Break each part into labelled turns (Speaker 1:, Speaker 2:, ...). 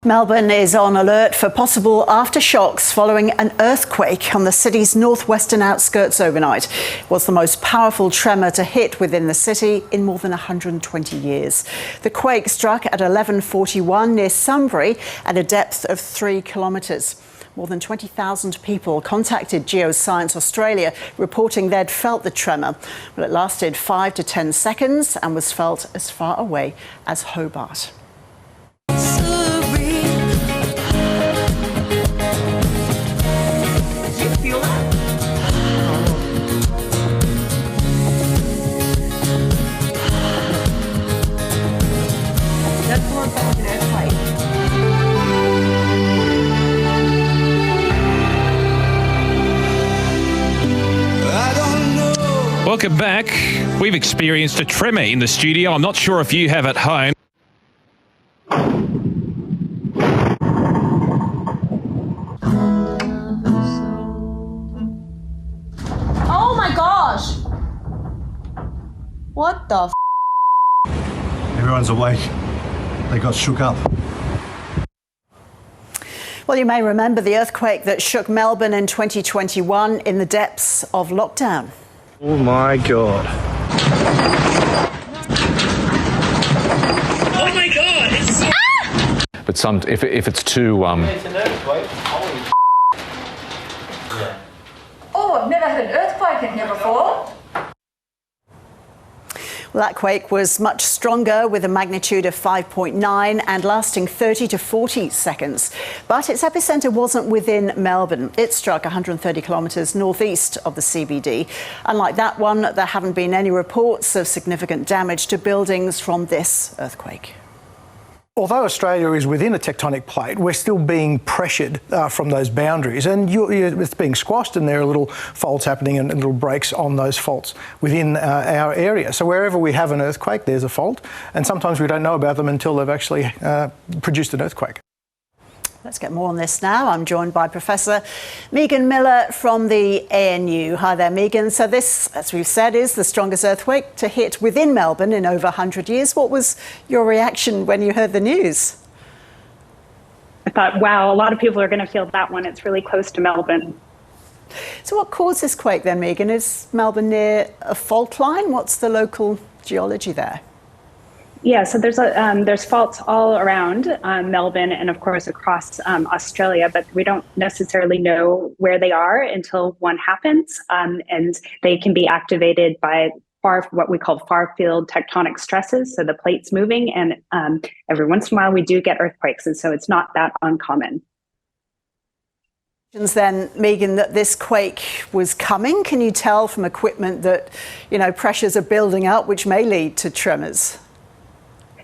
Speaker 1: Melbourne is on alert for possible aftershocks following an earthquake on the city's northwestern outskirts overnight. It was the most powerful tremor to hit within the city in more than 120 years. The quake struck at 11:41 near Sunbury at a depth of 3 kilometres. More than 20,000 people contacted Geoscience Australia, reporting they'd felt the tremor. Well, it lasted 5 to 10 seconds and was felt as far away as Hobart.
Speaker 2: Welcome back. We've experienced a tremor in the studio. I'm not sure if you have at home.
Speaker 3: Oh my gosh! What the
Speaker 4: Everyone's awake. They got shook up.
Speaker 1: Well, you may remember the earthquake that shook Melbourne in 2021 in the depths of lockdown.
Speaker 4: Oh my God.
Speaker 5: Oh my God!
Speaker 6: But if it's too
Speaker 5: It's an earthquake. Holy
Speaker 3: Oh, I've never had an earthquake in here before.
Speaker 1: Well, that quake was much stronger with a magnitude of 5.9 and lasting 30 to 40 seconds. But its epicentre wasn't within Melbourne. It struck 130 kilometres northeast of the CBD. Unlike that one, there haven't been any reports of significant damage to buildings from this earthquake.
Speaker 7: Although Australia is within a tectonic plate, we're still being pressured from those boundaries, and it's being squashed, and there are little faults happening and little breaks on those faults within our area. So wherever we have an earthquake, there's a fault, and sometimes we don't know about them until they've actually produced an earthquake.
Speaker 1: Let's get more on this now. I'm joined by Professor Megan Miller from the ANU. Hi there, Megan. So this, as we've said, is the strongest earthquake to hit within Melbourne in over 100 years. What was your reaction when you heard the news?
Speaker 8: I thought, wow, a lot of people are going to feel that one. It's really close to Melbourne.
Speaker 1: So what caused this quake then, Megan? Is Melbourne near a fault line? What's the local geology there?
Speaker 8: Yeah, so there's faults all around Melbourne and, of course, across Australia, but we don't necessarily know where they are until one happens, and they can be activated by what we call far-field tectonic stresses, so the plates moving, and every once in a while we do get earthquakes, and so it's not that uncommon.
Speaker 1: Then, Megan, that this quake was coming. Can you tell from equipment that, pressures are building up, which may lead to tremors?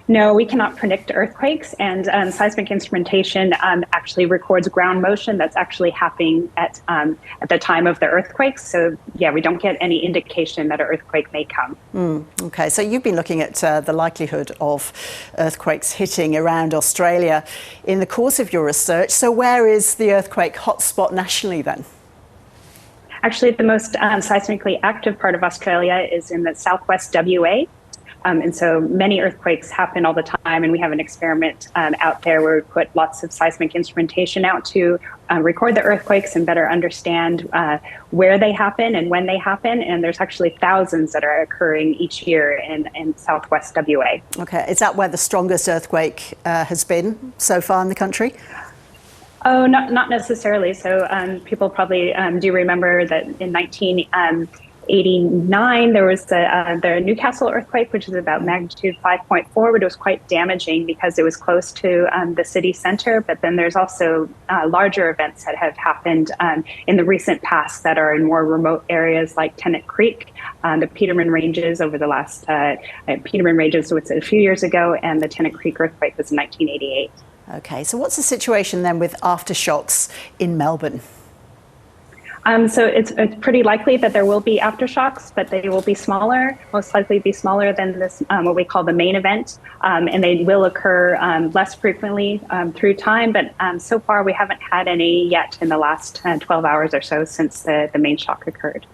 Speaker 8: No, we cannot predict earthquakes, and seismic instrumentation actually records ground motion that's actually happening at the time of the earthquakes. So, yeah, we don't get any indication that an earthquake may come.
Speaker 1: Okay, so you've been looking at the likelihood of earthquakes hitting around Australia in the course of your research. So where is the earthquake hotspot nationally then?
Speaker 8: Actually, the most seismically active part of Australia is in the southwest WA. And so many earthquakes happen all the time, and we have an experiment out there where we put lots of seismic instrumentation out to record the earthquakes and better understand where they happen and when they happen. And there's actually thousands that are occurring each year in southwest WA. Okay,
Speaker 1: is that where the strongest earthquake has been so far in the country?
Speaker 8: Oh, not necessarily. So people probably do remember that in 1989, there was the Newcastle earthquake, which is about magnitude 5.4, but it was quite damaging because it was close to the city center. But then there's also larger events that have happened in the recent past that are in more remote areas like Tennant Creek, the Peterman Ranges over the last, Peterman Ranges was a few years ago, and the Tennant Creek earthquake was in 1988.
Speaker 1: Okay, so what's the situation then with aftershocks in Melbourne?
Speaker 8: So it's pretty likely that there will be aftershocks, but they will be smaller, most likely be smaller than this, what we call the main event. And they will occur less frequently through time, but so far we haven't had any yet in the last 12 hours or so since the main shock occurred.